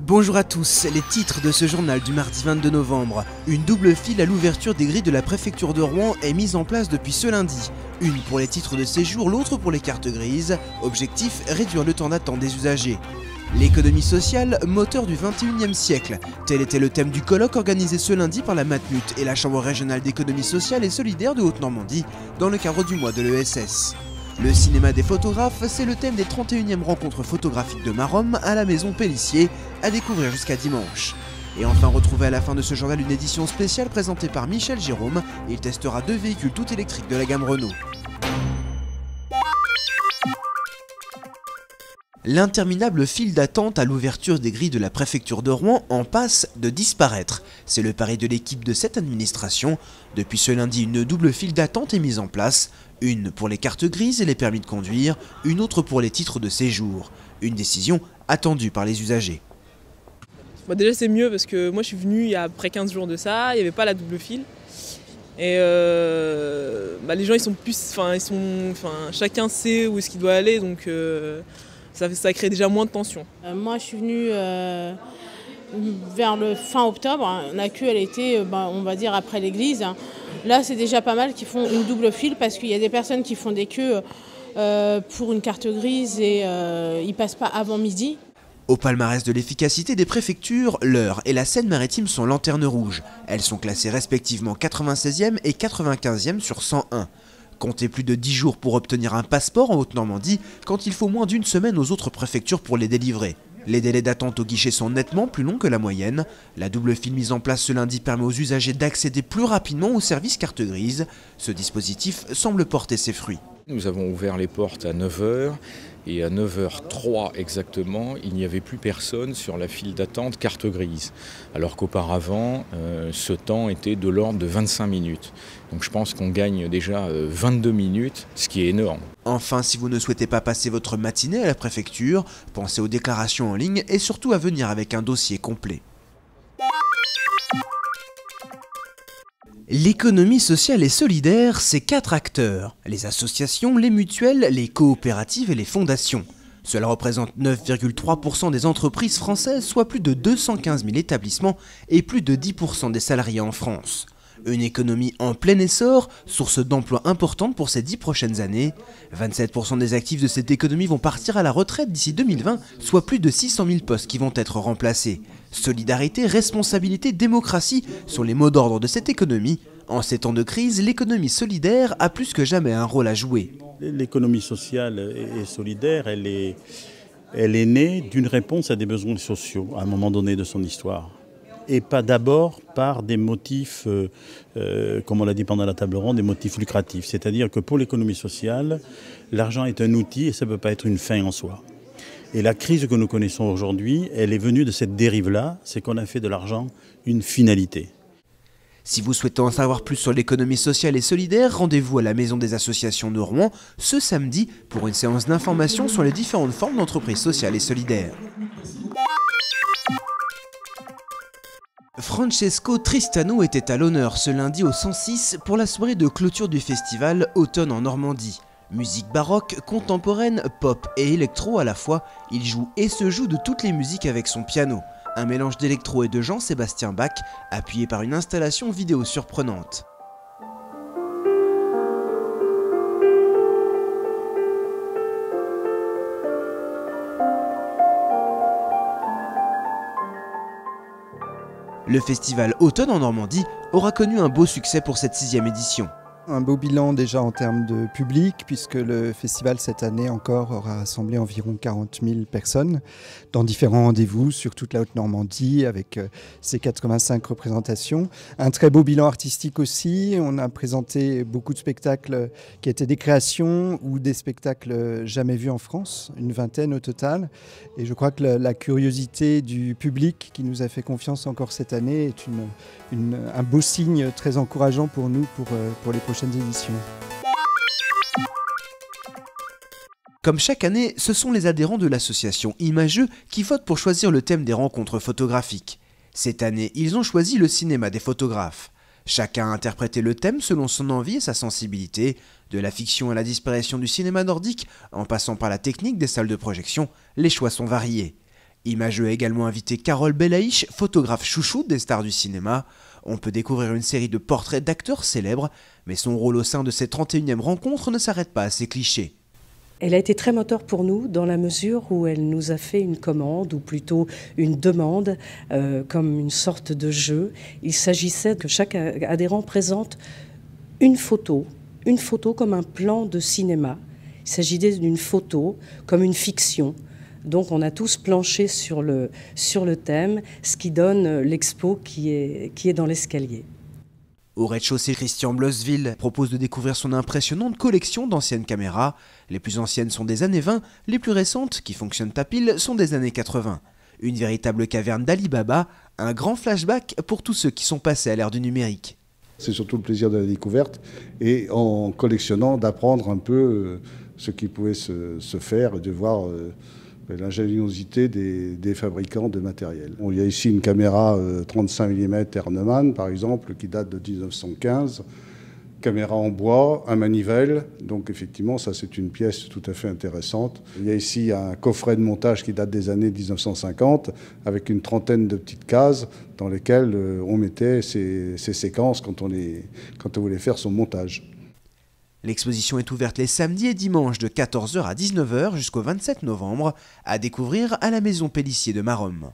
Bonjour à tous, les titres de ce journal du mardi 22 novembre. Une double file à l'ouverture des grilles de la préfecture de Rouen est mise en place depuis ce lundi. Une pour les titres de séjour, l'autre pour les cartes grises. Objectif, réduire le temps d'attente des usagers. L'économie sociale, moteur du 21e siècle. Tel était le thème du colloque organisé ce lundi par la Matmut et la Chambre régionale d'économie sociale et solidaire de Haute-Normandie dans le cadre du mois de l'ESS. Le cinéma des photographes, c'est le thème des 31e rencontres photographiques de Maromme à la maison Pélissier, à découvrir jusqu'à dimanche. Et enfin, retrouvez à la fin de ce journal une édition spéciale présentée par Michel Jérôme. Il testera 2 véhicules tout électriques de la gamme Renault. L'interminable file d'attente à l'ouverture des grilles de la préfecture de Rouen en passe de disparaître. C'est le pari de l'équipe de cette administration. Depuis ce lundi, une double file d'attente est mise en place. Une pour les cartes grises et les permis de conduire, une autre pour les titres de séjour. Une décision attendue par les usagers. Déjà c'est mieux parce que moi je suis venue il y a à peu près 15 jours de ça, il n'y avait pas la double file. Et les gens ils sont plus, chacun sait où est-ce qu'il doit aller, donc ça crée déjà moins de tension. Moi je suis venue vers le fin octobre, la queue elle était on va dire après l'église. Là c'est déjà pas mal qu'ils font une double file parce qu'il y a des personnes qui font des queues pour une carte grise et ils passent pas avant midi. Au palmarès de l'efficacité des préfectures, l'Eure et la Seine-Maritime sont lanternes rouges. Elles sont classées respectivement 96e et 95e sur 101. Comptez plus de 10 jours pour obtenir un passeport en Haute-Normandie quand il faut moins d'une semaine aux autres préfectures pour les délivrer. Les délais d'attente au guichet sont nettement plus longs que la moyenne. La double file mise en place ce lundi permet aux usagers d'accéder plus rapidement au service carte grise. Ce dispositif semble porter ses fruits. Nous avons ouvert les portes à 9 h et à 9h03 exactement, il n'y avait plus personne sur la file d'attente carte grise. Alors qu'auparavant, ce temps était de l'ordre de 25 minutes. Donc je pense qu'on gagne déjà 22 minutes, ce qui est énorme. Enfin, si vous ne souhaitez pas passer votre matinée à la préfecture, pensez aux déclarations en ligne et surtout à venir avec un dossier complet. L'économie sociale et solidaire, c'est 4 acteurs. Les associations, les mutuelles, les coopératives et les fondations. Cela représente 9,3% des entreprises françaises, soit plus de 215 000 établissements et plus de 10% des salariés en France. Une économie en plein essor, source d'emplois importante pour ces 10 prochaines années. 27% des actifs de cette économie vont partir à la retraite d'ici 2020, soit plus de 600 000 postes qui vont être remplacés. Solidarité, responsabilité, démocratie sont les mots d'ordre de cette économie. En ces temps de crise, l'économie solidaire a plus que jamais un rôle à jouer. L'économie sociale et solidaire, elle est née d'une réponse à des besoins sociaux à un moment donné de son histoire. Et pas d'abord par des motifs, comme on l'a dit pendant la table ronde, des motifs lucratifs. C'est-à-dire que pour l'économie sociale, l'argent est un outil et ça ne peut pas être une fin en soi. Et la crise que nous connaissons aujourd'hui, elle est venue de cette dérive-là, c'est qu'on a fait de l'argent une finalité. Si vous souhaitez en savoir plus sur l'économie sociale et solidaire, rendez-vous à la Maison des associations de Rouen ce samedi pour une séance d'information sur les différentes formes d'entreprises sociales et solidaires. Francesco Tristano était à l'honneur ce lundi au 106 pour la soirée de clôture du festival Automne en Normandie. Musique baroque, contemporaine, pop et électro à la fois, il joue et se joue de toutes les musiques avec son piano. Un mélange d'électro et de Jean-Sébastien Bach, appuyé par une installation vidéo surprenante. Le festival Automne en Normandie aura connu un beau succès pour cette 6e édition. Un beau bilan déjà en termes de public, puisque le festival cette année encore aura rassemblé environ 40 000 personnes dans différents rendez-vous sur toute la Haute-Normandie avec ses 85 représentations. Un très beau bilan artistique aussi, on a présenté beaucoup de spectacles qui étaient des créations ou des spectacles jamais vus en France, une vingtaine au total. Et je crois que la curiosité du public qui nous a fait confiance encore cette année est un beau signe très encourageant pour nous pour les prochaines éditions. Comme chaque année, ce sont les adhérents de l'association Imageux qui votent pour choisir le thème des rencontres photographiques. Cette année, ils ont choisi le cinéma des photographes. Chacun a interprété le thème selon son envie et sa sensibilité, de la fiction à la disparition du cinéma nordique, en passant par la technique des salles de projection, les choix sont variés. Imageux a également invité Carole Belaïch, photographe chouchou des stars du cinéma. On peut découvrir une série de portraits d'acteurs célèbres, mais son rôle au sein de cette 31e rencontre ne s'arrête pas à ses clichés. Elle a été très moteur pour nous dans la mesure où elle nous a fait une commande, ou plutôt une demande, comme une sorte de jeu. Il s'agissait que chaque adhérent présente une photo comme un plan de cinéma. Il s'agissait d'une photo comme une fiction. Donc on a tous planché sur le thème, ce qui donne l'expo qui est dans l'escalier. Au rez-de-chaussée, Christian Blossville propose de découvrir son impressionnante collection d'anciennes caméras. Les plus anciennes sont des années 20, les plus récentes, qui fonctionnent à pile, sont des années 80. Une véritable caverne d'Ali Baba, un grand flashback pour tous ceux qui sont passés à l'ère du numérique. C'est surtout le plaisir de la découverte et en collectionnant d'apprendre un peu ce qui pouvait se faire et de voir l'ingéniosité des fabricants de matériel. Il y a ici une caméra 35 mm Hernemann, par exemple, qui date de 1915. Caméra en bois, un manivelle, donc effectivement, ça c'est une pièce tout à fait intéressante. Il y a ici un coffret de montage qui date des années 1950, avec une trentaine de petites cases dans lesquelles on mettait ces séquences quand on voulait faire son montage. L'exposition est ouverte les samedis et dimanches de 14h à 19h jusqu'au 27 novembre, à découvrir à la Maison Pélissier de Maromme.